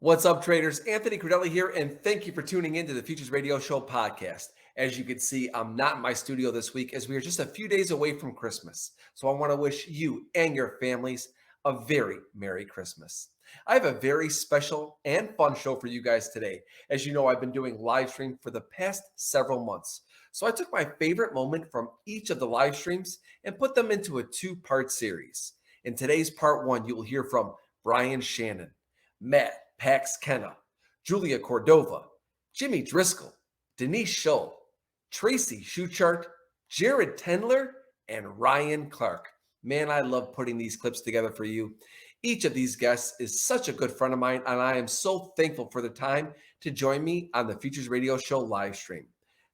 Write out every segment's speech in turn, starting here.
What's up, traders? Anthony Crudele here, and thank you for tuning in to the Futures Radio Show podcast. As you can see, I'm not in my studio this week as we are just a few days away from Christmas. So I want to wish you and your families a very Merry Christmas. I have a very special and fun show for you guys today. As you know, I've been doing live stream for the past several months. So I took my favorite moment from each of the live streams and put them into a two-part series. In today's part one, you will hear from Brian Shannon, Matt PAX Kenah, Julia Cordova, Jimmy Driscoll, Denise Shull, Tracy Shuchart, Jared Tendler, and Ryan Clark. Man, I love putting these clips together for you. Each of these guests is such a good friend of mine, and I am so thankful for the time to join me on the Futures Radio Show live stream.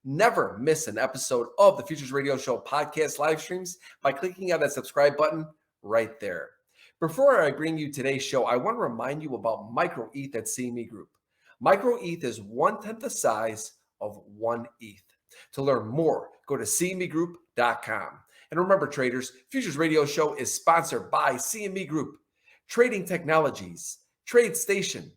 Never miss an episode of the Futures Radio Show podcast live streams by clicking on that subscribe button right there. Before I bring you today's show, I want to remind you about Micro ETH at CME Group. Micro ETH is 1/10 the size of 1 ETH. To learn more, go to cmegroup.com. And remember, traders, Futures Radio Show is sponsored by CME Group, Trading Technologies, TradeStation,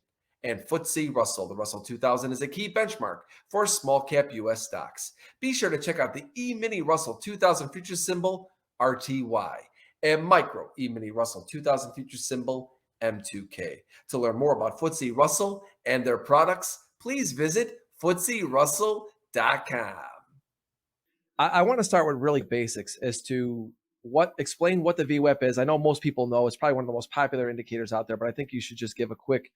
and FTSE Russell. The Russell 2000 is a key benchmark for small cap U.S. stocks. Be sure to check out the E-mini Russell 2000 futures symbol, RTY, and Micro E-mini Russell 2000 futures symbol, M2K. To learn more about FTSE Russell and their products, please visit FTSERussell.com. I want to start with really basics as to explain what the VWAP is. I know most people know it's probably one of the most popular indicators out there, but I think you should just give a quick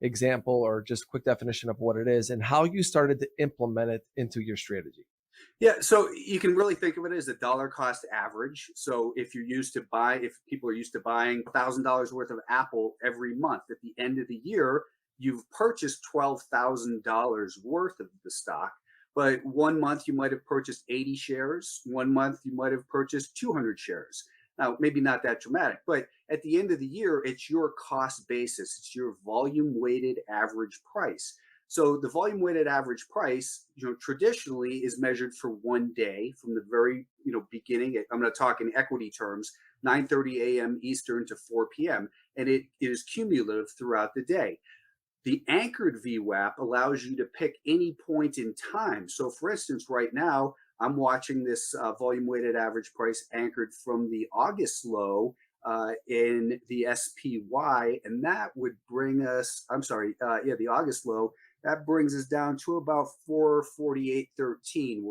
example or just quick definition of what it is and how you started to implement it into your strategy. Yeah, so you can really think of it as a dollar cost average. So if people are used to buying $1,000 worth of Apple every month, at the end of the year, you've purchased $12,000 worth of the stock. But 1 month you might have purchased 80 shares. 1 month you might have purchased 200 shares. Now, maybe not that dramatic, but at the end of the year, it's your cost basis. It's your volume weighted average price. So the volume weighted average price, traditionally is measured for 1 day from the very, beginning. I'm going to talk in equity terms, 9:30 a.m. Eastern to 4 p.m. And it is cumulative throughout the day. The anchored VWAP allows you to pick any point in time. So for instance, right now, I'm watching this volume weighted average price anchored from the August low in the SPY. And that would bring us, the August low. That brings us down to about 448.13.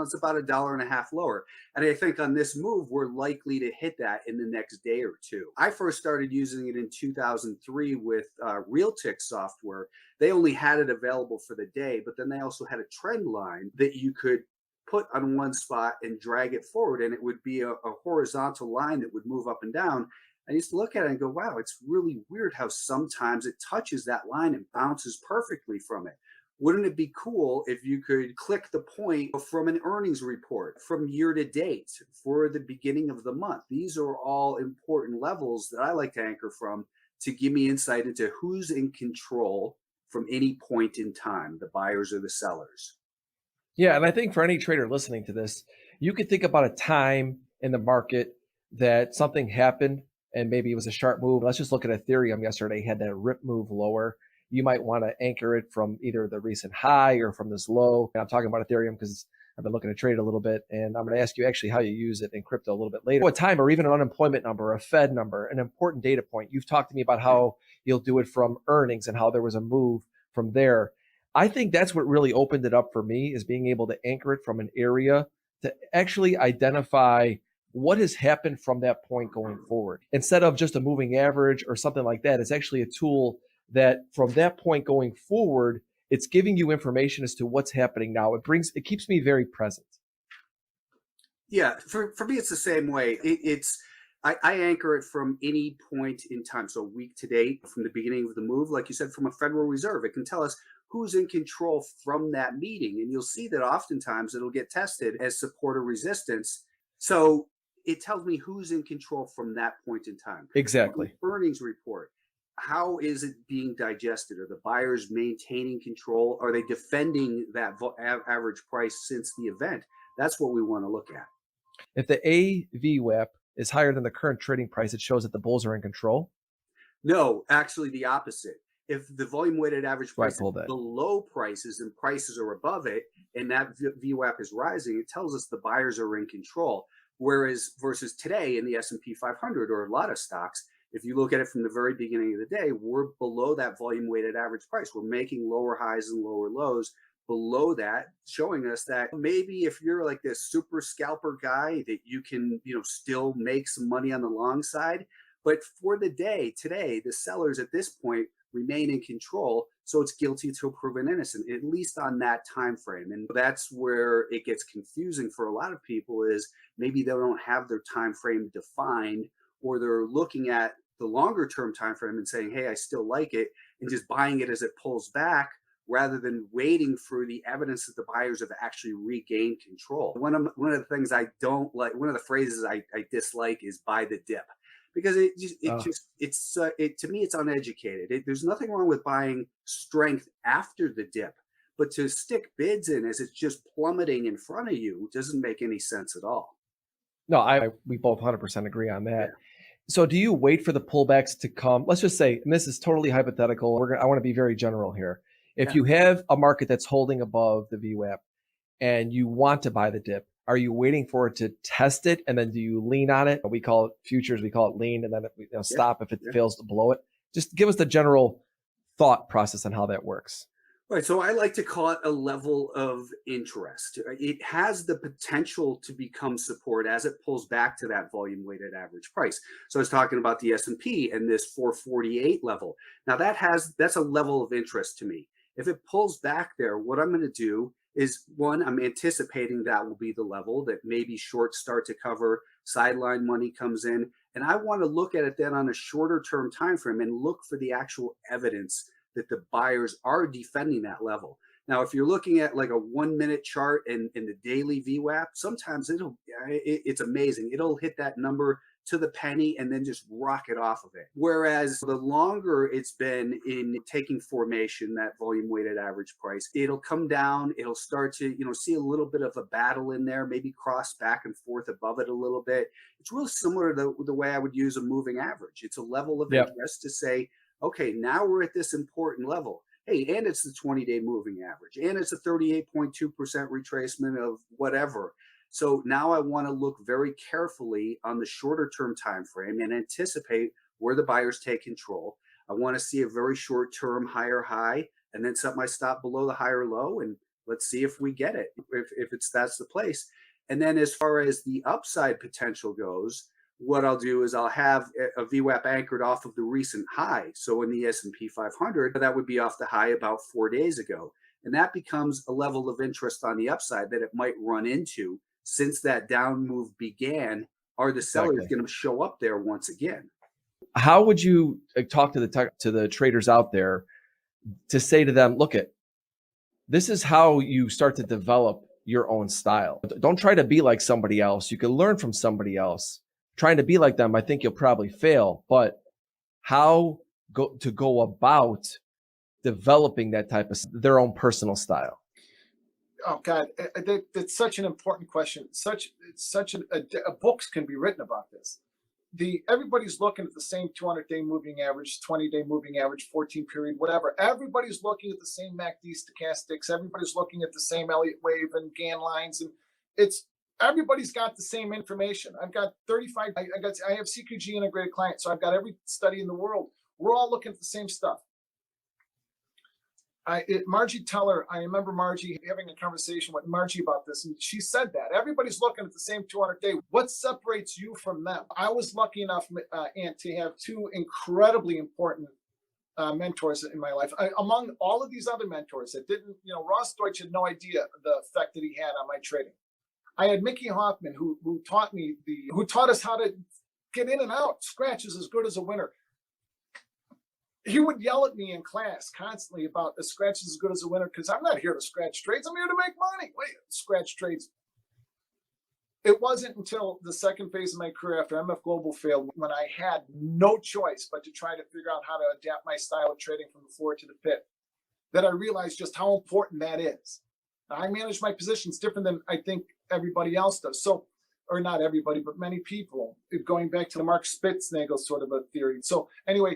It's about $1.50 lower. And I think on this move, we're likely to hit that in the next day or two. I first started using it in 2003 with Realtic software. They only had it available for the day, but then they also had a trend line that you could put on one spot and drag it forward. And it would be a horizontal line that would move up and down. I used to look at it and go, wow, it's really weird how sometimes it touches that line and bounces perfectly from it. Wouldn't it be cool if you could click the point from an earnings report from year to date for the beginning of the month? These are all important levels that I like to anchor from to give me insight into who's in control from any point in time, the buyers or the sellers. Yeah, and I think for any trader listening to this, you could think about a time in the market that something happened and maybe it was a sharp move. Let's just look at Ethereum yesterday, had that rip move lower. You might want to anchor it from either the recent high or from this low. And I'm talking about Ethereum because I've been looking to trade a little bit, and I'm going to ask you actually how you use it in crypto a little bit later. A time or even an unemployment number, a Fed number, an important data point. You've talked to me about how you'll do it from earnings and how there was a move from there. I think that's what really opened it up for me, is being able to anchor it from an area to actually identify what has happened from that point going forward. Instead of just a moving average or something like that, it's actually a tool that from that point going forward, it's giving you information as to what's happening now. It keeps me very present. Yeah, for me, it's the same way. I anchor it from any point in time. So week to date, from the beginning of the move, like you said, from a Federal Reserve, it can tell us who's in control from that meeting. And you'll see that oftentimes it'll get tested as support or resistance. So it tells me who's in control from that point in time. Exactly. Earnings report. How is it being digested? Are the buyers maintaining control? Are they defending that average price since the event? That's what we want to look at. If the AVWAP is higher than the current trading price, it shows that the bulls are in control. No, actually the opposite. if the volume weighted average So I price is pulled that. below prices and prices are above it, and that VWAP is rising, it tells us the buyers are in control. Whereas versus today in the S&P 500 or a lot of stocks, if you look at it from the very beginning of the day, we're below that volume weighted average price. We're making lower highs and lower lows below that, showing us that maybe if you're like this super scalper guy, that you can, still make some money on the long side. But for the day today, the sellers at this point remain in control, so it's guilty till proven innocent, at least on that time frame. And that's where it gets confusing for a lot of people, is maybe they don't have their time frame defined, or they're looking at the longer term time frame and saying, hey, I still like it, and just buying it as it pulls back, rather than waiting for the evidence that the buyers have actually regained control. One of the things I don't like, one of the phrases I dislike, is buy the dip, because to me, it's uneducated. There's nothing wrong with buying strength after the dip, but to stick bids in as it's just plummeting in front of you doesn't make any sense at all. No, we both 100% agree on that. Yeah. So do you wait for the pullbacks to come? Let's just say, and this is totally hypothetical, I want to be very general here. If you have a market that's holding above the VWAP and you want to buy the dip, are you waiting for it to test it, and then do you lean on it? We call it futures, we call it lean, and then stop if it fails to below it. Just give us the general thought process on how that works. Right. So I like to call it a level of interest. It has the potential to become support as it pulls back to that volume weighted average price. So I was talking about the S&P and this 448 level. Now that's a level of interest to me. If it pulls back there, what I'm going to do is, one, I'm anticipating that will be the level that maybe shorts start to cover, sideline money comes in, and I want to look at it then on a shorter term time frame and look for the actual evidence that the buyers are defending that level. Now, if you're looking at like a 1 minute chart and in the daily VWAP, sometimes it's amazing. It'll hit that number to the penny and then just rocket off of it. Whereas the longer it's been in taking formation, that volume weighted average price, it'll come down, it'll start to, see a little bit of a battle in there, maybe cross back and forth above it a little bit. It's real similar to the way I would use a moving average. It's a level of interest to say, okay, now we're at this important level. Hey, and it's the 20-day moving average, and it's a 38.2% retracement of whatever. So now I want to look very carefully on the shorter term time frame and anticipate where the buyers take control. I want to see a very short term higher high, and then set my stop below the higher low, and let's see if we get it, if that's the place. And then as far as the upside potential goes, what I'll do is I'll have a VWAP anchored off of the recent high. So in the S&P 500, that would be off the high about 4 days ago. And that becomes a level of interest on the upside that it might run into. Since that down move began, are the sellers going to show up there once again? How would you talk to the traders out there to say to them, look, this is how you start to develop your own style. Don't try to be like somebody else. You can learn from somebody else. Trying to be like them, I think you'll probably fail. But how to go about developing that type of their own personal style? Oh God, that's such an important question. Books can be written about this. Everybody's looking at the same 200-day moving average, 20-day moving average, 14 period, whatever. Everybody's looking at the same MACD stochastics. Everybody's looking at the same Elliott wave and Gann lines, and everybody's got the same information. I've got 35. I have CQG integrated clients, so I've got every study in the world. We're all looking at the same stuff. Margie Teller, I remember Margie having a conversation with Margie about this, and she said that everybody's looking at the same 200-day. What separates you from them? I was lucky enough, Ant, to have two incredibly important mentors in my life. Among all of these other mentors that didn't, Ross Deutsch had no idea the effect that he had on my trading. I had Mickey Hoffman, who taught us how to get in and out. Scratch is as good as a winner. He would yell at me in class constantly about the scratch is as good as a winner, because I'm not here to scratch trades. I'm here to make money. Wait, scratch trades. It wasn't until the second phase of my career after MF Global failed, when I had no choice but to try to figure out how to adapt my style of trading from the floor to the pit, that I realized just how important that is. Now, I manage my positions different than I think everybody else does. So, or not everybody, but many people, going back to the Mark Spitznagel sort of a theory. So anyway,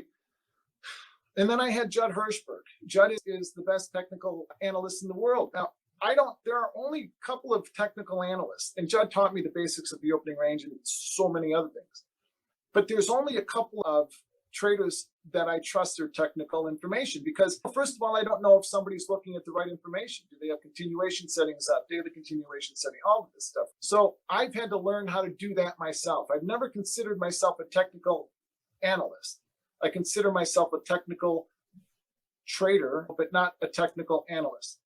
And then I had Judd Hirschberg. Judd is the best technical analyst in the world. Now, there are only a couple of technical analysts, and Judd taught me the basics of the opening range and so many other things. But there's only a couple of traders that I trust their technical information because, first of all, I don't know if somebody's looking at the right information. Do they have continuation settings up, daily continuation setting, all of this stuff. So I've had to learn how to do that myself. I've never considered myself a technical analyst. I consider myself a technical trader, but not a technical analyst.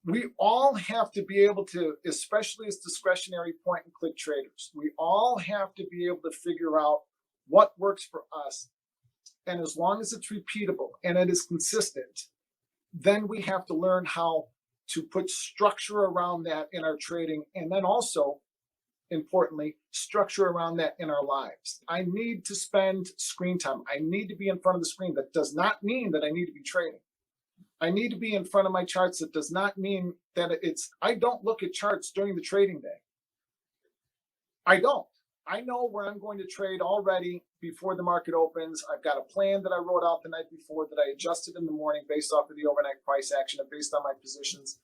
We all have to be able to, especially as discretionary point and click traders, we all have to be able to figure out what works for us. And as long as it's repeatable and it is consistent, then we have to learn how to put structure around that in our trading. And then also, importantly, structure around that in our lives. I need to spend screen time. I need to be in front of the screen. That does not mean that I need to be trading. I need to be in front of my charts. That does not mean that I don't look at charts during the trading day. I don't. I know where I'm going to trade already before the market opens. I've got a plan that I wrote out the night before that I adjusted in the morning based off of the overnight price action and based on my positions.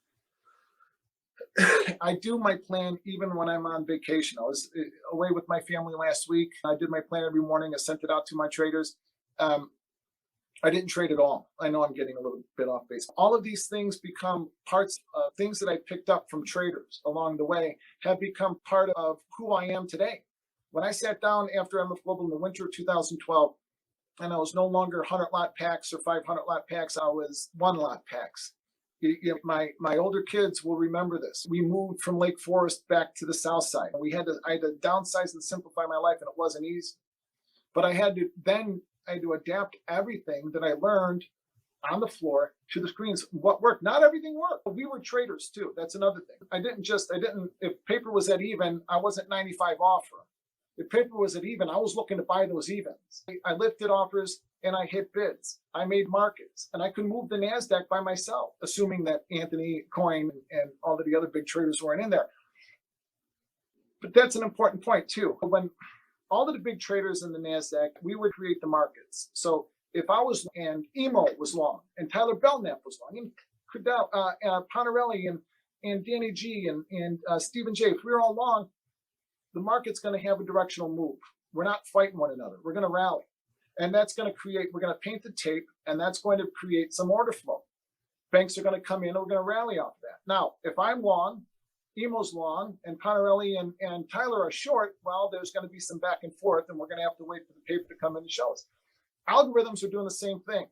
I do my plan even when I'm on vacation. I was away with my family last week. I did my plan every morning. I sent it out to my traders. I didn't trade at all. I know I'm getting a little bit off base. All of these things become parts of things that I picked up from traders along the way, have become part of who I am today. When I sat down after MF Global in the winter of 2012, and I was no longer 100 lot PAX or 500 lot PAX, I was 1 lot PAX. My older kids will remember this. We moved from Lake Forest back to the south side. I had to downsize and simplify my life, and it wasn't easy. But I had to adapt everything that I learned on the floor to the screens. What worked? Not everything worked. We were traders too. That's another thing. If paper was at even, I wasn't 95 offer. If paper was at even, I was looking to buy those evens. I lifted offers and I hit bids. I made markets, and I could move the NASDAQ by myself, assuming that Anthony Coyne and all of the other big traders weren't in there. But that's an important point too. When all of the big traders in the NASDAQ, we would create the markets. So if I was, and Emo was long, and Tyler Belknap was long, and Crudele, Ponarelli, and Danny G, and Stephen J, if we were all long, the market's going to have a directional move. We're not fighting one another. We're going to rally. And that's going to we're going to paint the tape, and that's going to create some order flow. Banks are going to come in, and we're going to rally off that. Now, if I'm long, Emo's long, and Ponarelli and Tyler are short, well, there's going to be some back and forth, and we're going to have to wait for the paper to come in and show us. Algorithms are doing the same thing.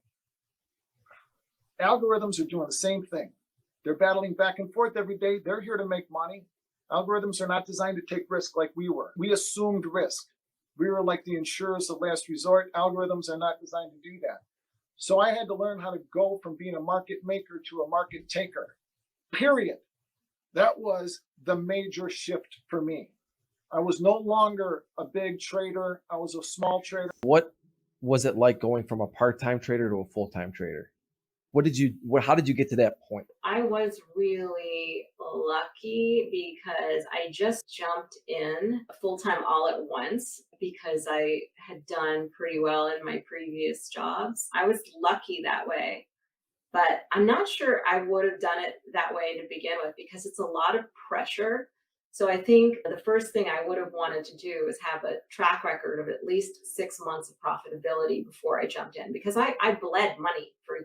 They're battling back and forth every day. They're here to make money. Algorithms are not designed to take risk like we were. We assumed risk. We were like the insurers of last resort. Algorithms are not designed to do that. So I had to learn how to go from being a market maker to a market taker, period. That was the major shift for me. I was no longer a big trader. I was a small trader. What was it like going from a part-time trader to a full-time trader? How did you get to that point? I was really lucky because I just jumped in full-time all at once because I had done pretty well in my previous jobs. I was lucky that way, but I'm not sure I would have done it that way to begin with because it's a lot of pressure. So I think the first thing I would have wanted to do is have a track record of at least 6 months of profitability before I jumped in because I bled money for a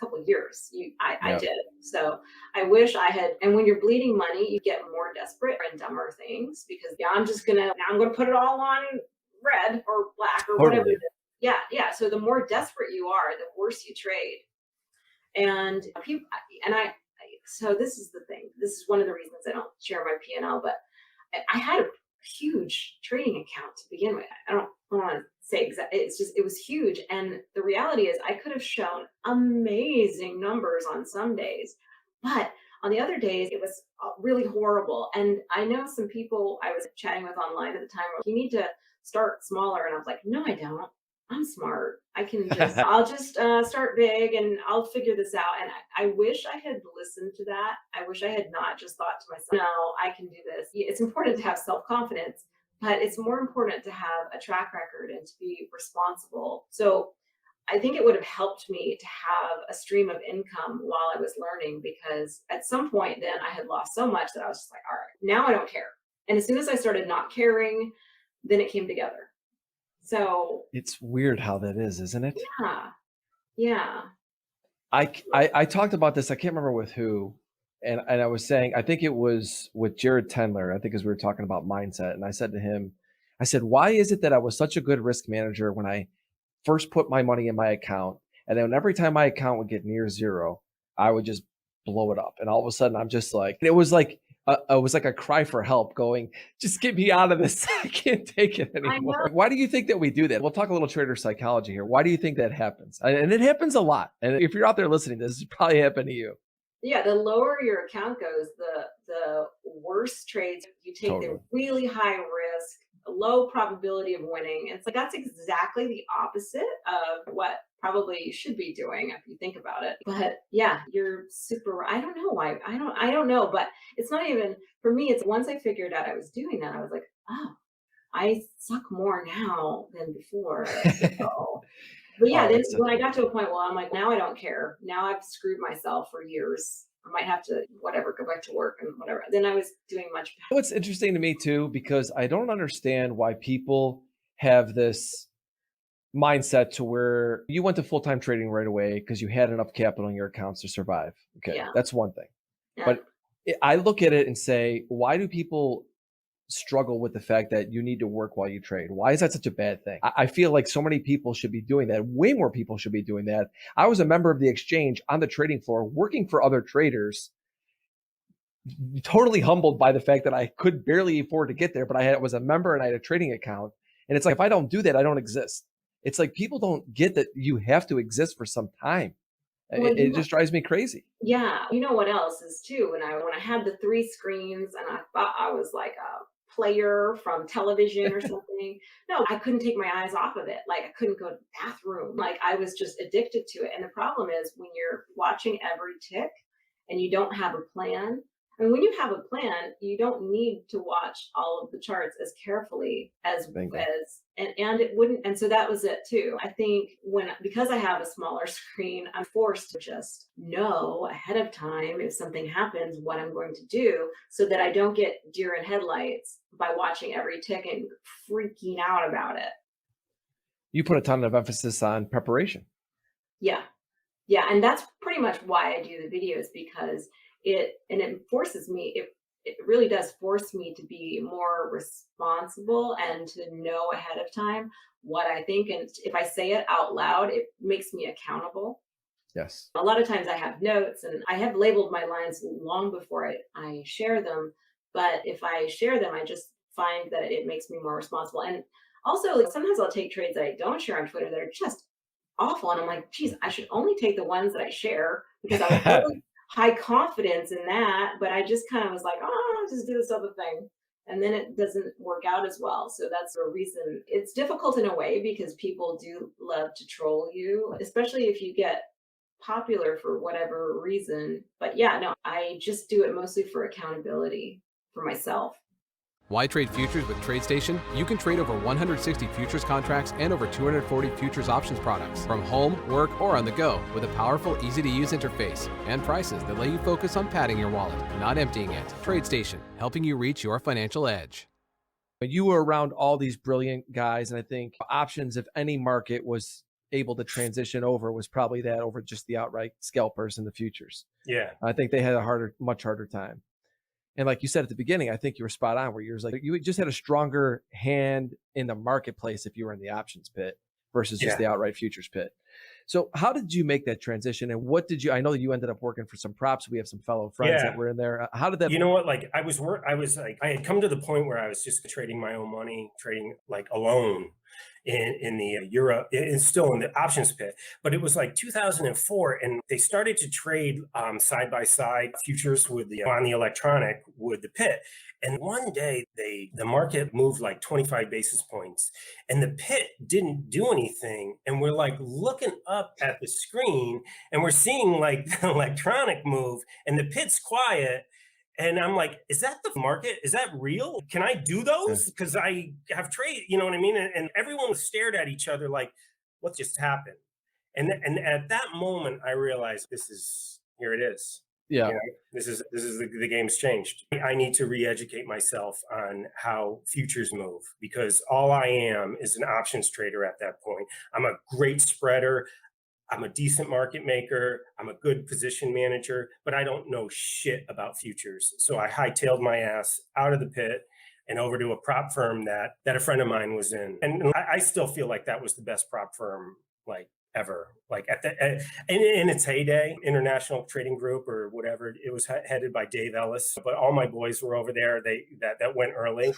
couple of years. I did. So I wish I had, and when you're bleeding money, you get more desperate and dumber things because I'm going to put it all on red or black or whatever. Yeah. So the more desperate you are, the worse you trade. And so this is the thing. This is one of the reasons I don't share my P&L, but I had a huge trading account to begin with. I don't want to say exactly, it was huge. And the reality is I could have shown amazing numbers on some days, but on the other days, it was really horrible. And I know some people I was chatting with online at the time, you need to start smaller. And I was like, no, I don't. I'm smart. I'll just start big and I'll figure this out. And I wish I had listened to that. I wish I had not just thought to myself, no, I can do this. It's important to have self-confidence, but it's more important to have a track record and to be responsible. So I think it would have helped me to have a stream of income while I was learning, because at some point then I had lost so much that I was just like, all right, now I don't care. And as soon as I started not caring, then it came together. So It's weird how that is, isn't it? yeah, yeah. I talked about this. I can't remember with who, and I was saying, I think it was with Jared Tendler. I think as we were talking about mindset, and I said to him, I said, why is it that I was such a good risk manager when I first put my money in my account, and then every time my account would get near zero, I would just blow it up, and all of a sudden I'm just like, it was like a cry for help, going, just get me out of this. I can't take it anymore. Why do you think that we do that? We'll talk a little trader psychology here. Why do you think that happens? And it happens a lot. And if you're out there listening, this has probably happened to you. Yeah, the lower your account goes, the worse trades you take. Totally. They're really high risk, low probability of winning. It's like that's exactly the opposite of what probably you should be doing if you think about it. But yeah, you're super. I don't know why. I don't know. But it's not even for me. It's once I figured out I was doing that, I was like, oh, I suck more now than before. So, but yeah, then when I got to a point, well, I'm like, now I don't care. Now I've screwed myself for years. I might have to, whatever, go back to work and whatever. Then I was doing much better. What's interesting to me too, because I don't understand why people have this mindset to where you went to full-time trading right away because you had enough capital in your accounts to survive. Okay, Yeah. that's one thing. Yeah. But I look at it and say, why do people struggle with the fact that you need to work while you trade? Why is that such a bad thing? I feel like so many people should be doing that. Way more people should be doing that. I was a member of the exchange on the trading floor, working for other traders, totally humbled by the fact that I could barely afford to get there, but I was a member and I had a trading account. And it's like, if I don't do that, I don't exist. It's like people don't get that you have to exist for some time. Well, It just drives me crazy. Yeah, you know what else is too? When I had the 3 screens and I thought I was like a player from television or something. No, I couldn't take my eyes off of it. Like I couldn't go to the bathroom. Like I was just addicted to it. And the problem is when you're watching every tick and you don't have a plan. And when you have a plan, you don't need to watch all of the charts as carefully as and it wouldn't. And so that was it too. I think because I have a smaller screen, I'm forced to just know ahead of time if something happens, what I'm going to do, so that I don't get deer in headlights by watching every tick and freaking out about it. You put a ton of emphasis on preparation. Yeah. Yeah. And that's pretty much why I do the videos, because it forces me, it really does force me to be more responsible and to know ahead of time what I think. And if I say it out loud, it makes me accountable. Yes. A lot of times I have notes and I have labeled my lines long before I share them. But if I share them, I just find that it makes me more responsible. And also, like, sometimes I'll take trades that I don't share on Twitter that are just awful. And I'm like, geez, I should only take the ones that I share, because I was really high confidence in that, but I just kind of was like, oh, I'll just do this other thing. And then it doesn't work out as well. So that's the reason. It's difficult in a way because people do love to troll you, especially if you get popular for whatever reason. But yeah, no, I just do it mostly for accountability for myself. Why trade futures with TradeStation? You can trade over 160 futures contracts and over 240 futures options products from home, work, or on the go with a powerful, easy-to-use interface and prices that let you focus on padding your wallet, not emptying it. TradeStation, helping you reach your financial edge. You were around all these brilliant guys, and I think options, if any market was able to transition over, was probably that over just the outright scalpers in the futures. Yeah. I think they had a much harder time. And like you said at the beginning, I think you were spot on, where you was like, you just had a stronger hand in the marketplace if you were in the options pit versus just the outright futures pit. So how did you make that transition? And what did you, I know that you ended up working for some props. We have some fellow friends that were in there. How did that? You know what? Like I had come to the point where I was just trading my own money, trading like alone in the Euro, and still in the options pit. But it was like 2004, and they started to trade side by side futures with on the electronic with the pit. And one day the market moved like 25 basis points, and the pit didn't do anything. And we're like looking up at the screen, and we're seeing like the electronic move, and the pit's quiet. And I'm like, is that the market? Is that real? Can I do those? Because I have trade, you know what I mean? And everyone stared at each other like, what just happened? And at that moment, I realized here it is. Yeah. You know, this is the game's changed. I need to re-educate myself on how futures move, because all I am is an options trader at that point. I'm a great spreader. I'm a decent market maker. I'm a good position manager, but I don't know shit about futures. So I hightailed my ass out of the pit and over to a prop firm that a friend of mine was in. And I still feel like that was the best prop firm like ever. Like in its heyday, International Trading Group or whatever, it was headed by Dave Ellis. But all my boys were over there. That went early.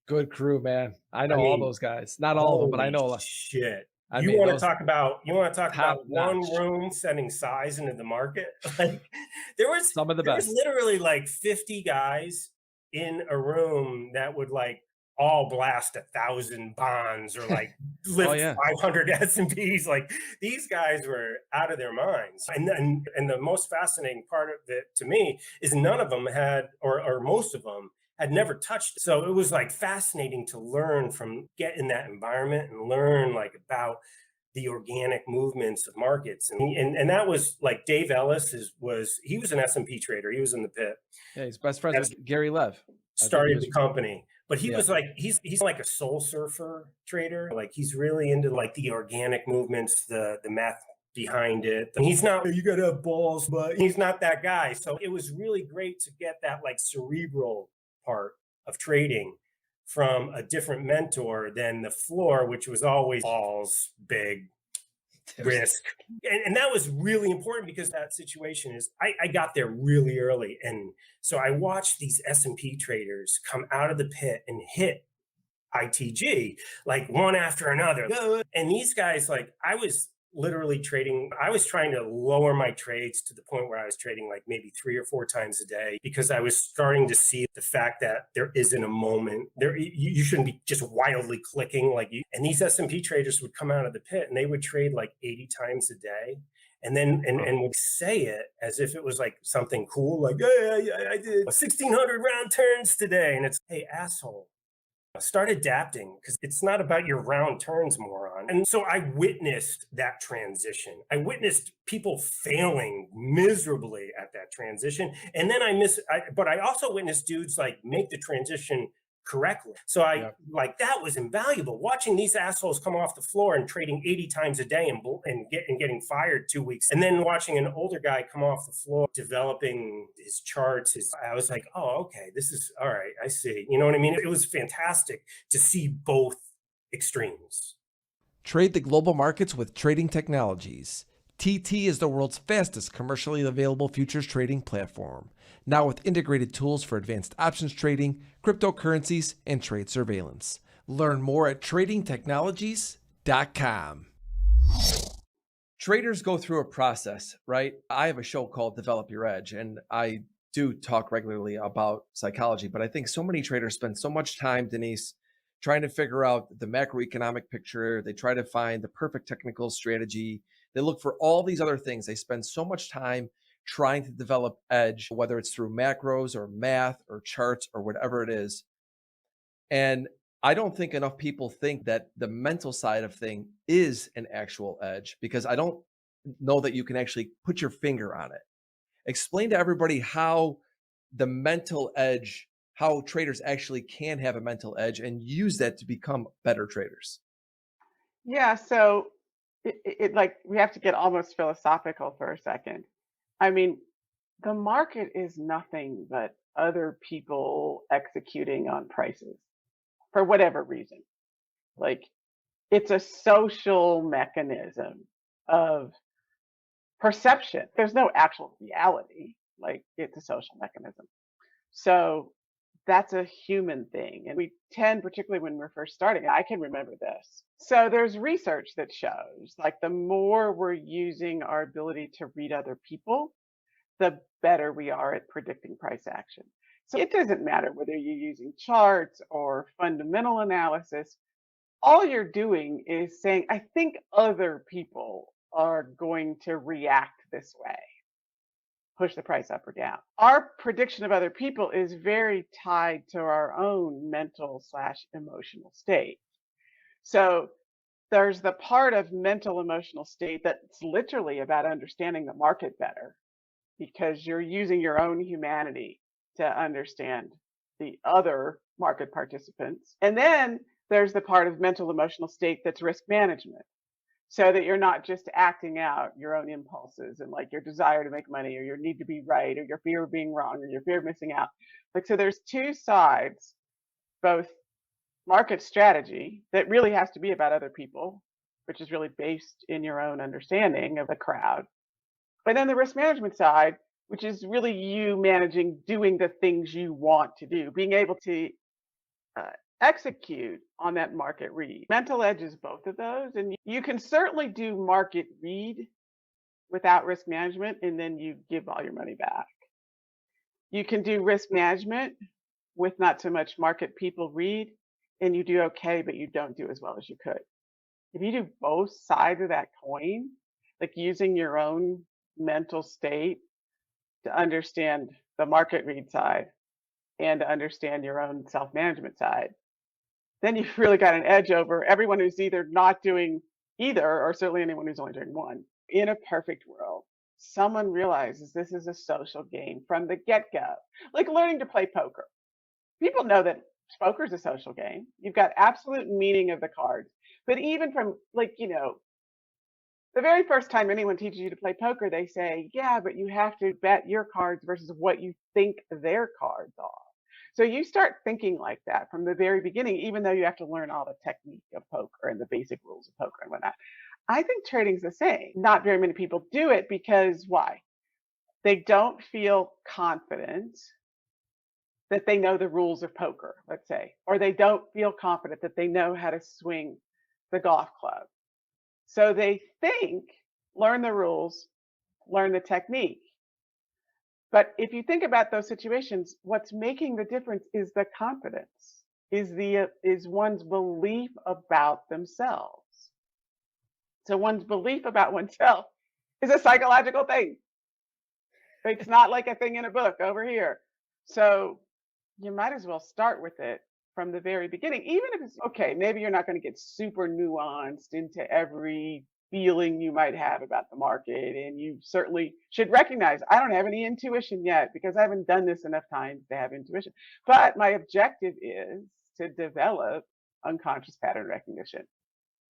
Good crew, man. I know all those guys. Not all of them, but I know. Shit. I You mean, want to those talk about one top-notch. room setting size into the market? Like there was Some of the there was best. literally like 50 guys in a room that would like all blast 1,000 bonds or like lift yeah. 500 S&Ps. Like these guys were out of their minds. And the most fascinating part of it to me is none of them had, or most of them had never touched it. So it was like fascinating to learn get in that environment and learn like about the organic movements of markets. And that was like Dave Ellis he was an S&P trader. He was in the pit. Yeah, he's best friends with Gary Lev. Started the company. But he Yeah. was like, he's like a soul surfer trader. Like he's really into like the organic movements, the math behind it. And he's not, you gotta have balls, but he's not that guy. So it was really great to get that like cerebral part of trading from a different mentor than the floor, which was always balls, big, risk. And that was really important because that situation is I got there really early. And so I watched these S&P traders come out of the pit and hit ITG like one after another. And these guys, like I was literally trading, I was trying to lower my trades to the point where I was trading like maybe 3 or 4 times a day, because I was starting to see the fact that there isn't a moment there. You shouldn't be just wildly clicking like you. And these S&P traders would come out of the pit and they would trade like 80 times a day. And then and would say it as if it was like something cool, like, hey, I did 1,600 round turns today. And it's, hey, asshole, start adapting, because it's not about your round turns, moron. And so I witnessed that transition. I witnessed people failing miserably at that transition. And then but I also witnessed dudes like make the transition correctly. So like that was invaluable. Watching these assholes come off the floor and trading 80 times a day and getting fired 2 weeks, and then watching an older guy come off the floor developing his charts. I was like, oh, okay, this is all right. I see. You know what I mean? It was fantastic to see both extremes. Trade the global markets with Trading Technologies. TT is the world's fastest commercially available futures trading platform, now with integrated tools for advanced options trading, cryptocurrencies, and trade surveillance. Learn more at tradingtechnologies.com. Traders go through a process, right? I have a show called Develop Your Edge, and I do talk regularly about psychology, but I think so many traders spend so much time, Denise, trying to figure out the macroeconomic picture. They try to find the perfect technical strategy. They look for all these other things. They spend so much time trying to develop edge, whether it's through macros or math or charts or whatever it is. And I don't think enough people think that the mental side of thing is an actual edge, because I don't know that you can actually put your finger on it. Explain to everybody how the mental edge, how traders actually can have a mental edge and use that to become better traders. Yeah, so it like we have to get almost philosophical for a second. I mean, the market is nothing but other people executing on prices for whatever reason. Like it's a social mechanism of perception. There's no actual reality. Like it's a social mechanism. So that's a human thing. And we tend, particularly when we're first starting, I can remember this. So there's research that shows like the more we're using our ability to read other people, the better we are at predicting price action. So it doesn't matter whether you're using charts or fundamental analysis. All you're doing is saying, I think other people are going to react this way. push the price up or down. Our prediction of other people is very tied to our own mental/emotional state. So there's the part of mental emotional state that's literally about understanding the market better because you're using your own humanity to understand the other market participants. And then there's the part of mental emotional state that's risk management, so that you're not just acting out your own impulses and like your desire to make money or your need to be right or your fear of being wrong or your fear of missing out. Like, so there's two sides, both market strategy that really has to be about other people, which is really based in your own understanding of the crowd. But then the risk management side, which is really you managing, doing the things you want to do, being able to execute on that market read. Mental edge is both of those. And you can certainly do market read without risk management, and then you give all your money back. You can do risk management with not so much market people read, and you do okay, but you don't do as well as you could. If you do both sides of that coin, like using your own mental state to understand the market read side and to understand your own self-management side, then you've really got an edge over everyone who's either not doing either, or certainly anyone who's only doing one. In a perfect world, someone realizes this is a social game from the get-go, like learning to play poker. People know that poker is a social game. You've got absolute meaning of the cards. But even from like, the very first time anyone teaches you to play poker, they say, yeah, but you have to bet your cards versus what you think their cards are. So you start thinking like that from the very beginning, even though you have to learn all the technique of poker and the basic rules of poker and whatnot. I think trading's the same. Not very many people do it because why? They don't feel confident that they know the rules of poker, let's say, or they don't feel confident that they know how to swing the golf club. So they think, learn the rules, learn the technique. But if you think about those situations, what's making the difference is the confidence, is one's belief about themselves. So one's belief about oneself is a psychological thing. It's not like a thing in a book over here. So you might as well start with it from the very beginning, even if it's okay, maybe you're not going to get super nuanced into every feeling you might have about the market. And you certainly should recognize, I don't have any intuition yet because I haven't done this enough times to have intuition. But my objective is to develop unconscious pattern recognition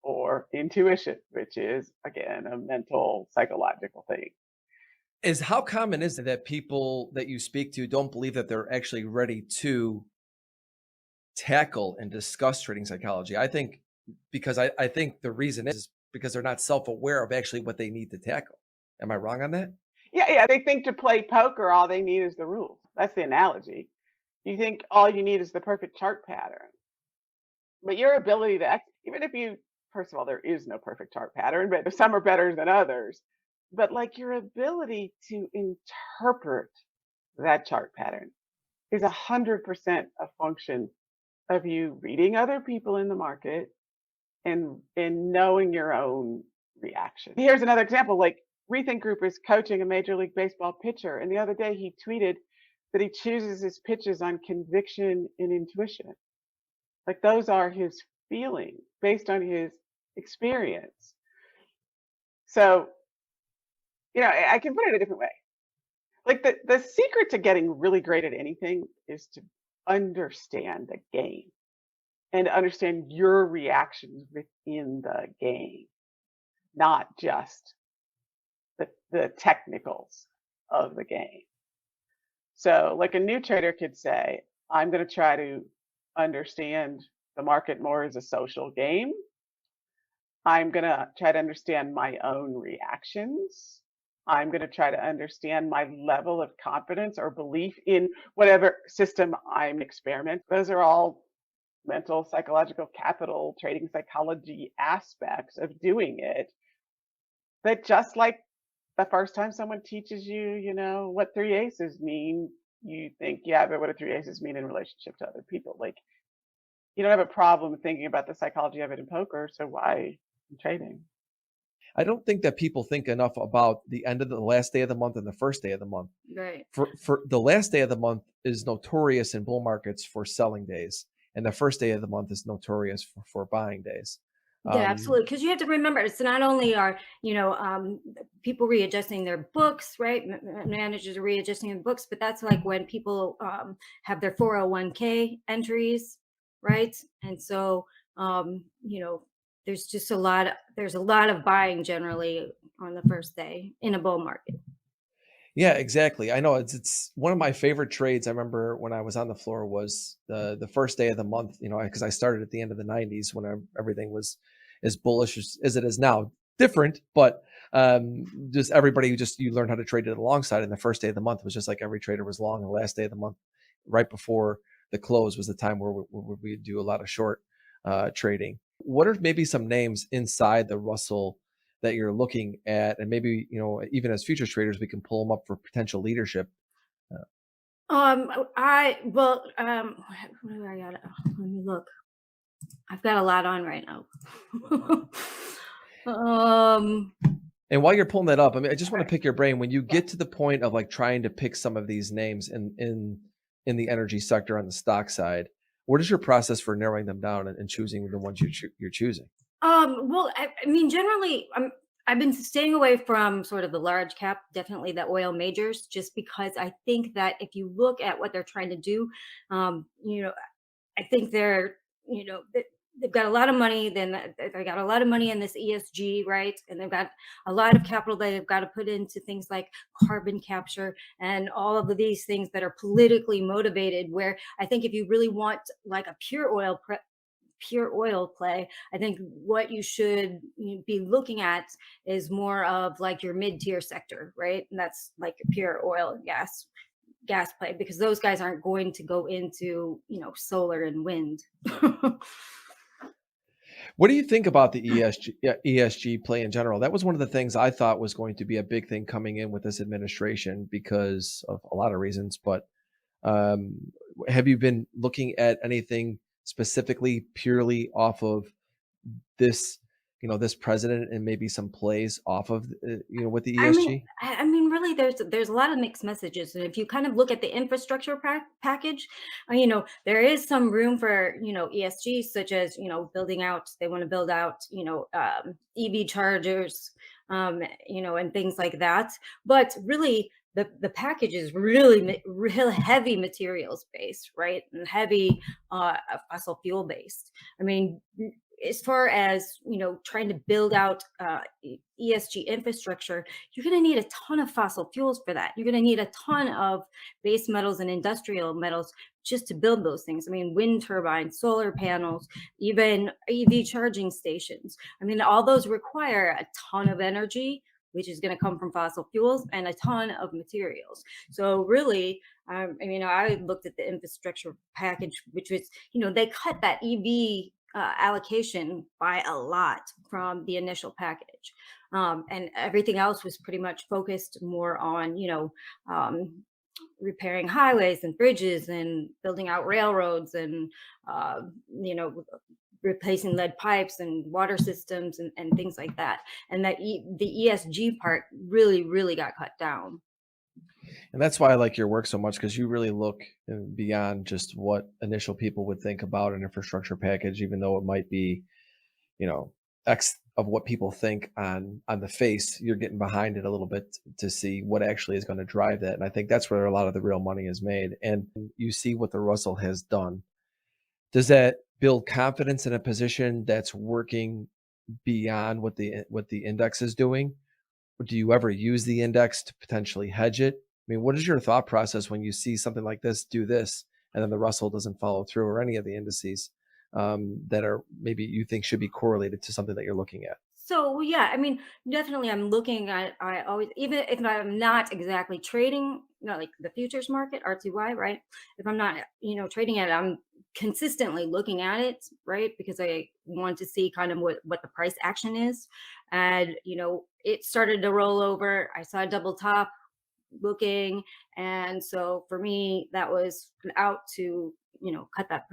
or intuition, which is, again, a mental psychological thing. How common is it that people that you speak to don't believe that they're actually ready to tackle and discuss trading psychology? I think because I think the reason is because they're not self-aware of actually what they need to tackle. Am I wrong on that? Yeah. They think to play poker, all they need is the rules. That's the analogy. You think all you need is the perfect chart pattern. But your ability to, even if you, first of all, there is no perfect chart pattern, but some are better than others. But like your ability to interpret that chart pattern is 100% a function of you reading other people in the market and knowing your own reaction. Here's another example, like Rethink Group is coaching a Major League Baseball pitcher. And the other day he tweeted that he chooses his pitches on conviction and intuition. Like those are his feelings based on his experience. So, I can put it a different way. Like the secret to getting really great at anything is to understand the game and understand your reactions within the game, not just the technicals of the game. So like a new trader could say, I'm going to try to understand the market more as a social game. I'm going to try to understand my own reactions. I'm going to try to understand my level of confidence or belief in whatever system I'm experimenting. Those are all mental, psychological capital, trading psychology aspects of doing it. That just like the first time someone teaches you, what three aces mean, you think, yeah, but what do three aces mean in relationship to other people? Like, you don't have a problem thinking about the psychology of it in poker, so why in trading? I don't think that people think enough about the end of the last day of the month and the first day of the month. Right. For the last day of the month is notorious in bull markets for selling days, and the first day of the month is notorious for buying days. Yeah, absolutely. Because you have to remember, it's not only are people readjusting their books, right? Managers are readjusting their books, but that's like when people have their 401k entries, right? And so there's just there's a lot of buying generally on the first day in a bull market. Yeah, exactly. I know it's one of my favorite trades. I remember when I was on the floor was the first day of the month, because I started at the end of the 90s when everything was as bullish as it is now. Different, but just everybody you learned how to trade it alongside. And the first day of the month was just like every trader was long. The last day of the month, right before the close, was the time where we do a lot of short trading. What are maybe some names inside the Russell that you're looking at, and maybe even as futures traders we can pull them up for potential leadership? What do I got? Let me look. I've got a lot on right now. And while you're pulling that up, I mean, I just want to pick your brain when you get to the point of like trying to pick some of these names in the energy sector on the stock side. What is your process for narrowing them down and choosing the ones you're choosing? Well, I mean, generally, I've been staying away from sort of the large cap, definitely the oil majors, just because I think that if you look at what they're trying to do, I think they've got a lot of money. Then they got a lot of money in this ESG, right? And they've got a lot of capital that they've got to put into things like carbon capture and all of these things that are politically motivated. Where I think if you really want like a pure oil play, I think what you should be looking at is more of like your mid-tier sector, right? And that's like pure oil and gas play, because those guys aren't going to go into solar and wind. What do you think about the ESG play in general? That was one of the things I thought was going to be a big thing coming in with this administration because of a lot of reasons. But have you been looking at anything specifically purely off of this, this president, and maybe some plays off of, with the ESG? I mean, really, there's a lot of mixed messages, and if you kind of look at the infrastructure package, there is some room for ESG, such as building out. They want to build out EV chargers, and things like that. But really, the package is really heavy materials based, right, and heavy fossil fuel based. I mean, as far as trying to build out ESG infrastructure, you're going to need a ton of fossil fuels for that. You're going to need a ton of base metals and industrial metals just to build those things. I mean, wind turbines, solar panels, even EV charging stations. I mean, all those require a ton of energy, which is going to come from fossil fuels, and a ton of materials. So really, I looked at the infrastructure package, which was, they cut that EV allocation by a lot from the initial package. And everything else was pretty much focused more on, repairing highways and bridges and building out railroads and, replacing lead pipes and water systems and things like that. And that the ESG part really, really got cut down. And that's why I like your work so much, because you really look beyond just what initial people would think about an infrastructure package, even though it might be, X of what people think on the face. You're getting behind it a little bit to see what actually is going to drive that. And I think that's where a lot of the real money is made. And you see what the Russell has done. Does that build confidence in a position that's working beyond what the index is doing? Or do you ever use the index to potentially hedge it? I mean, what is your thought process when you see something like this do this, and then the Russell doesn't follow through, or any of the indices that are maybe you think should be correlated to something that you're looking at? So yeah, I mean, definitely I'm looking at, I always, even if I'm not exactly trading, like the futures market, RTY, right? If I'm not, trading it, I'm consistently looking at it, right? Because I want to see kind of what the price action is. And, it started to roll over. I saw a double top looking. And so for me, that was out to, cut that,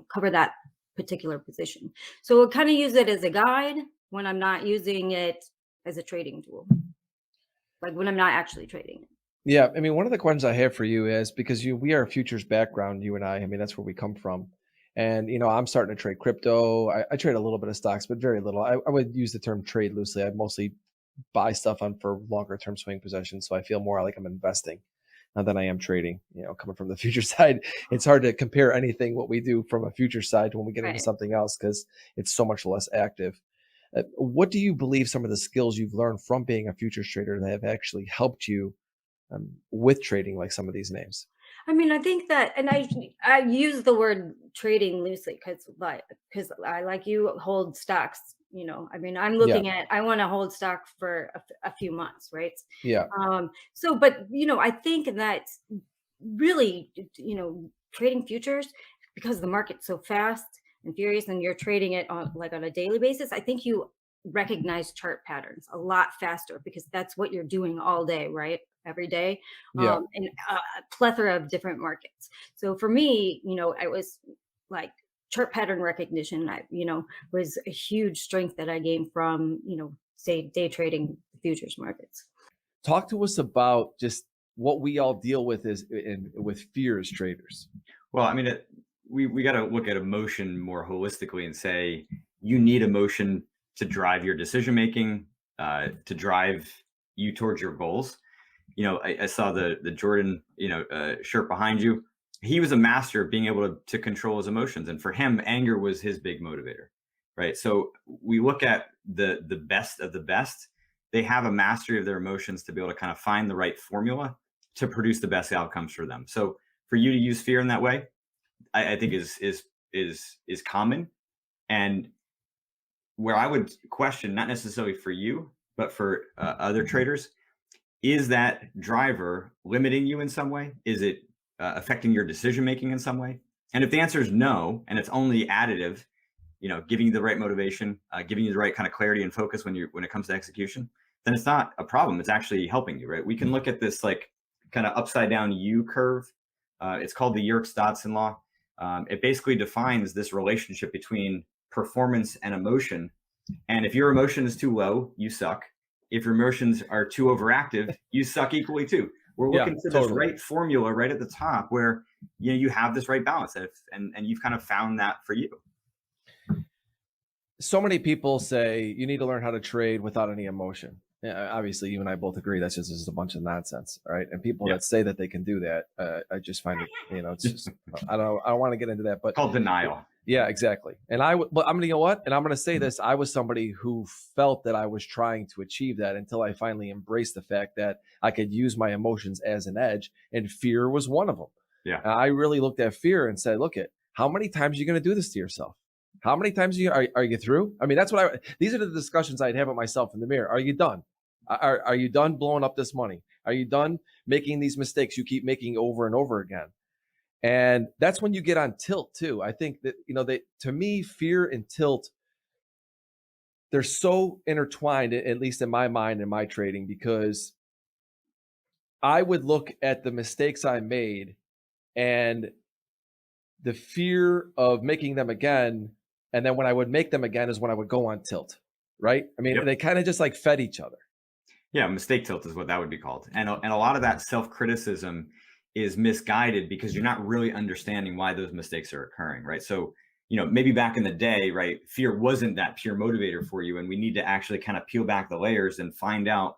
cover that particular position. So we'll kind of use it as a guide when I'm not using it as a trading tool, like when I'm not actually trading it. Yeah, I mean, one of the questions I have for you is because we are a futures background, you and I mean, that's where we come from. And, I'm starting to trade crypto. I trade a little bit of stocks, but very little. I would use the term trade loosely. I mostly buy stuff on for longer term swing positions. So I feel more like I'm investing than I am trading. Coming from the future side, it's hard to compare anything what we do from a future side when we get into Right. something else because it's so much less active. What do you believe some of the skills you've learned from being a futures trader that have actually helped you with trading like some of these names? I mean, I think that, and I use the word trading loosely because I, like you, hold stocks. I mean, I'm Yeah, looking at, I want to hold stock for a few months, right? yeah, So, but I think that really, trading futures, because the market's so fast and furious, and you're trading it on a daily basis. I think you recognize chart patterns a lot faster because that's what you're doing all day, right? Every day, yeah. in a plethora of different markets. So for me, I was like chart pattern recognition. Was a huge strength that I gained from say day trading futures markets. Talk to us about just what we all deal with with fear as traders. Well, I mean, we got to look at emotion more holistically and say you need emotion to drive your decision making, to drive you towards your goals. I saw the Jordan, shirt behind you. He was a master of being able to control his emotions, and for him, anger was his big motivator, right? So we look at the best of the best. They have a mastery of their emotions to be able to kind of find the right formula to produce the best outcomes for them. So for you to use fear in that way, I think is common. And where I would question, not necessarily for you, but for other traders, is that driver limiting you in some way? Is it affecting your decision making in some way? And if the answer is no, and it's only additive, giving you the right motivation, giving you the right kind of clarity and focus when it comes to execution, then it's not a problem. It's actually helping you, right? We can look at this like kind of upside down U curve. It's called the Yerkes-Dodson law. It basically defines this relationship between performance and emotion. And if your emotion is too low, you suck. If your emotions are too overactive, you suck equally too. We're Yeah, looking for this totally. right formula right at the top where you have this right balance, and you've kind of found that for you. So many people say you need to learn how to trade without any emotion. Yeah, obviously, you and I both agree that's just a bunch of nonsense, right? And people Yeah. that say that they can do that, I just find it, it's just, I don't want to get into that, but Called denial. yeah, exactly. And but I'm gonna, and I'm gonna say this: I was somebody who felt that I was trying to achieve that until I finally embraced the fact that I could use my emotions as an edge, and fear was one of them. Yeah. And I really looked at fear and said, "Look, how many times are you gonna do this to yourself? How many times are you through? I mean, that's what these are the discussions I'd have with myself in the mirror. Are you done? Are you done blowing up this money? Are you done making these mistakes you keep making over and over again?" And that's when you get on tilt too. I think that, to me, fear and tilt, they're so intertwined, at least in my mind and my trading, because I would look at the mistakes I made and the fear of making them again. And then when I would make them again is when I would go on tilt, right? I mean, Yep. They kind of just like fed each other. Yeah, mistake tilt is what that would be called. And a lot of that self-criticism is misguided because you're not really understanding why those mistakes are occurring, right? So, maybe back in the day, right, fear wasn't that pure motivator for you. And we need to actually kind of peel back the layers and find out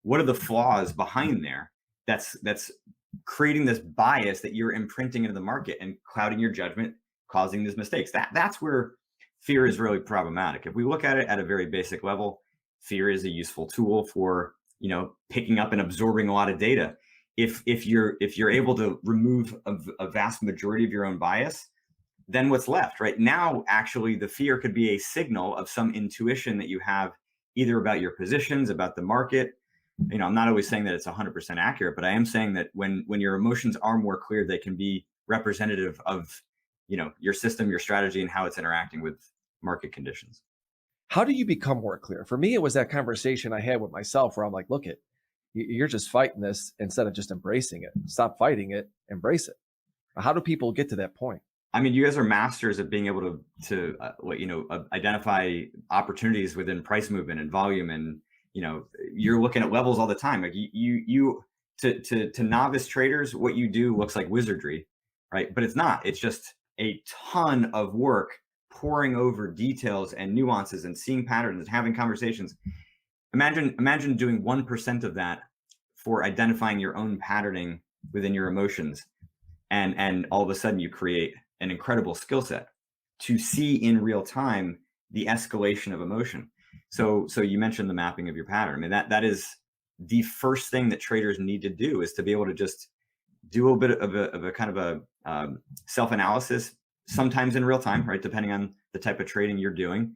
what are the flaws behind there that's creating this bias that you're imprinting into the market and clouding your judgment, causing these mistakes. That's where fear is really problematic. If we look at it at a very basic level, fear is a useful tool for, picking up and absorbing a lot of data. If you're able to remove a vast majority of your own bias, then what's left, right? Now, actually, the fear could be a signal of some intuition that you have either about your positions, about the market. I'm not always saying that it's 100% accurate, but I am saying that when your emotions are more clear, they can be representative of, your system, your strategy, and how it's interacting with market conditions. How do you become more clear? For me, it was that conversation I had with myself where I'm like, look, you're just fighting this instead of just embracing it. Stop fighting it, embrace it. How do people get to that point? I mean, you guys are masters at being able to identify opportunities within price movement and volume, and you're looking at levels all the time. Like to novice traders, what you do looks like wizardry, right? But it's not. It's just a ton of work poring over details and nuances and seeing patterns and having conversations. Imagine doing 1% of that for identifying your own patterning within your emotions, and all of a sudden you create an incredible skill set to see in real time the escalation of emotion. So you mentioned the mapping of your pattern. I mean, that is the first thing that traders need to do, is to be able to just do a little bit of a kind of a self-analysis, sometimes in real time, right? Depending on the type of trading you're doing,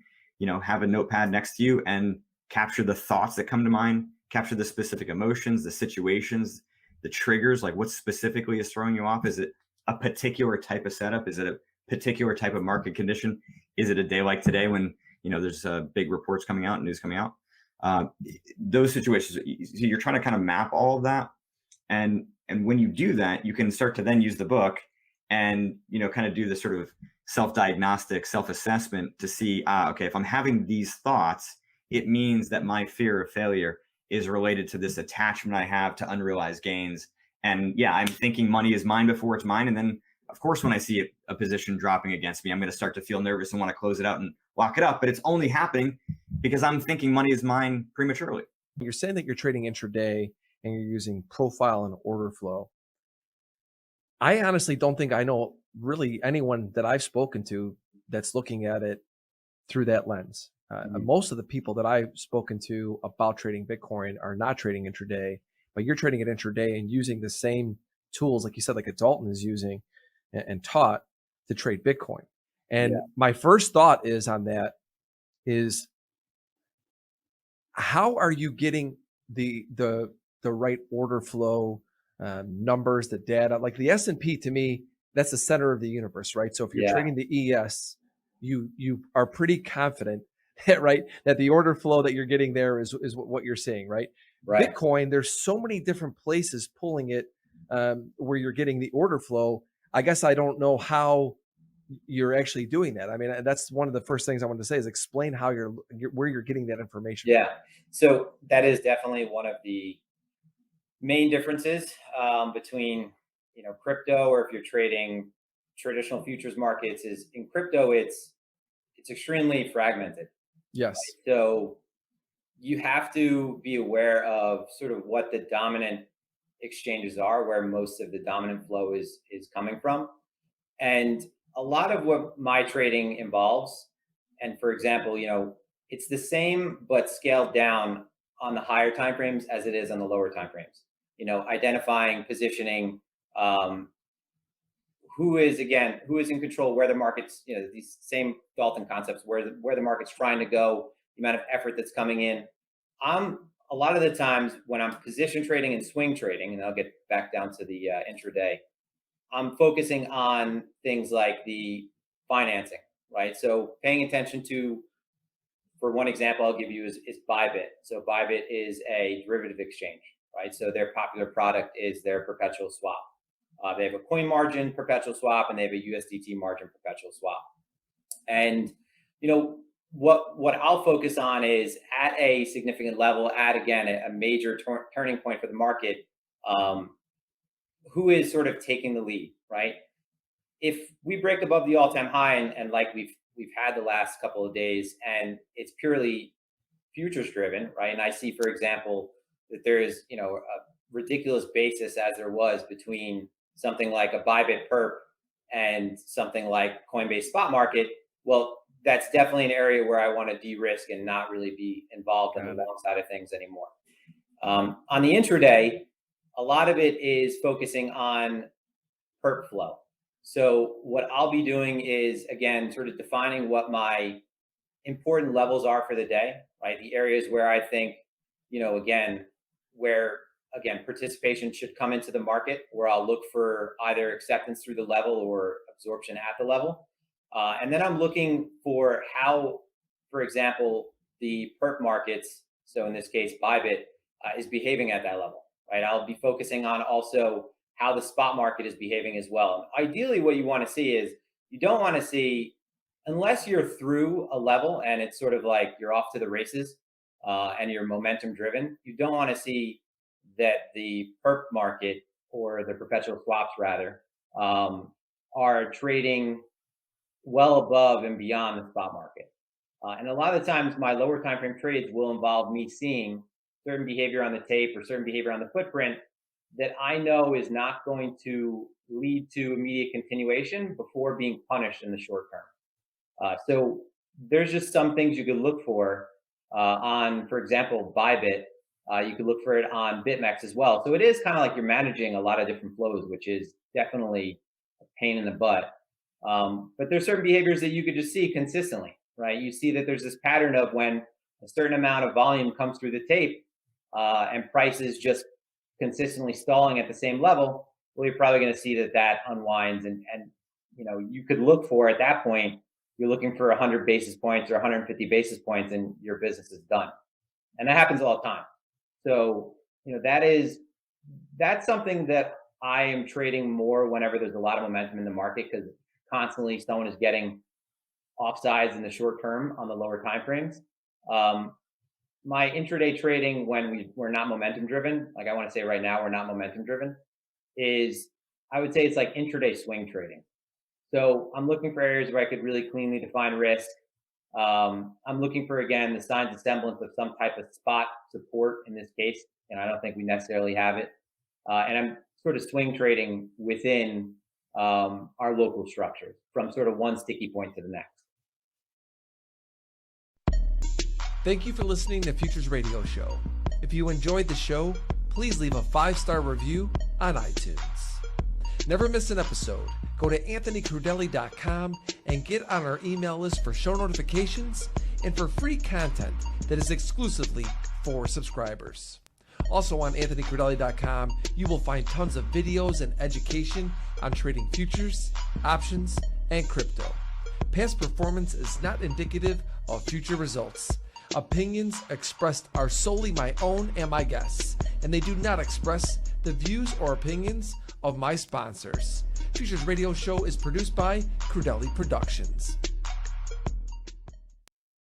have a notepad next to you and capture the thoughts that come to mind, capture the specific emotions, the situations, the triggers, like what specifically is throwing you off. Is it a particular type of setup? Is it a particular type of market condition? Is it a day like today when there's big reports coming out, news coming out? Those situations, so you're trying to kind of map all of that, and when you do that, you can start to then use the book and kind of do this sort of self-diagnostic, self-assessment to see, okay, if I'm having these thoughts, it means that my fear of failure is related to this attachment I have to unrealized gains. And yeah, I'm thinking money is mine before it's mine. And then, of course, when I see a position dropping against me, I'm going to start to feel nervous and want to close it out and lock it up. But it's only happening because I'm thinking money is mine prematurely. You're saying that you're trading intraday and you're using profile and order flow. I honestly don't think I know really anyone that I've spoken to that's looking at it through that lens. Most of the people that I've spoken to about trading Bitcoin are not trading intraday, but you're trading it intraday and using the same tools, like you said, like a Dalton is using and taught to trade Bitcoin. And my first thought is on that is, how are you getting the right order flow numbers, the data? Like the S&P, to me, that's the center of the universe, right? So if you're trading the ES, you are pretty confident right, that the order flow that you're getting there is what you're seeing, right? Bitcoin, there's so many different places pulling it where you're getting the order flow. I guess I don't know how you're actually doing that. I mean, that's one of the first things I wanted to say, is explain how where you're getting that information. Yeah, so that is definitely one of the main differences between crypto, or if you're trading traditional futures markets, is in crypto it's extremely fragmented. Yes. Right? So you have to be aware of sort of what the dominant exchanges are, where most of the dominant flow is coming from. And a lot of what my trading involves, and for example, it's the same but scaled down on the higher timeframes as it is on the lower timeframes. Identifying, positioning, who is in control, where the market's, these same Dalton concepts, where the market's trying to go, the amount of effort that's coming in. A lot of the times when I'm position trading and swing trading, and I'll get back down to the intraday, I'm focusing on things like the financing, right? So paying attention to, for one example I'll give you is Bybit. So Bybit is a derivative exchange, right? So their popular product is their perpetual swap. They have a coin margin perpetual swap, and they have a USDT margin perpetual swap. And what I'll focus on is, at a significant level, at again a major turning point for the market, who is sort of taking the lead, right? If we break above the all-time high, and like we've had the last couple of days, and it's purely futures driven, right? And I see, for example, that there is a ridiculous basis, as there was, between something like a Bybit perp and something like Coinbase spot market. Well, that's definitely an area where I want to de-risk and not really be involved in the long side of things anymore. On the intraday, a lot of it is focusing on perp flow. So what I'll be doing is, again, sort of defining what my important levels are for the day, right? The areas where I think, where participation should come into the market, where I'll look for either acceptance through the level or absorption at the level. And then I'm looking for how, for example, the perp markets, so in this case, Bybit, is behaving at that level, right? I'll be focusing on also how the spot market is behaving as well. And ideally, what you want to see is, you don't want to see, unless you're through a level and it's sort of like you're off to the races and you're momentum driven, you don't want to see that the perp market, or the perpetual swaps rather, are trading well above and beyond the spot market. And a lot of the times my lower time frame trades will involve me seeing certain behavior on the tape or certain behavior on the footprint that I know is not going to lead to immediate continuation before being punished in the short term. So there's just some things you could look for on, for example, Bybit. You could look for it on BitMEX as well. So it is kind of like you're managing a lot of different flows, which is definitely a pain in the butt. But there's certain behaviors that you could just see consistently, right? You see that there's this pattern of when a certain amount of volume comes through the tape and prices just consistently stalling at the same level, well, you're probably going to see that unwinds. And you could look for, at that point, you're looking for 100 basis points or 150 basis points and your business is done. And that happens all the time. So, that's something that I am trading more whenever there's a lot of momentum in the market, because constantly someone is getting offsides in the short term on the lower time frames. My intraday trading, when we're not momentum driven, like I want to say right now, we're not momentum driven, is, I would say it's like intraday swing trading. So I'm looking for areas where I could really cleanly define risk. I'm looking for, again, the signs and semblance of some type of spot support in this case. And I don't think we necessarily have it. And I'm sort of swing trading within our local structures from sort of one sticky point to the next. Thank you for listening to Futures Radio Show. If you enjoyed the show, please leave a 5-star review on iTunes. Never miss an episode. Go to anthonycrudele.com and get on our email list for show notifications and for free content that is exclusively for subscribers. Also on anthonycrudele.com, you will find tons of videos and education on trading futures, options, and crypto. Past performance is not indicative of future results. Opinions expressed are solely my own and my guests, and they do not express the views or opinions of my sponsors. Futures Radio Show is produced by Crudele Productions.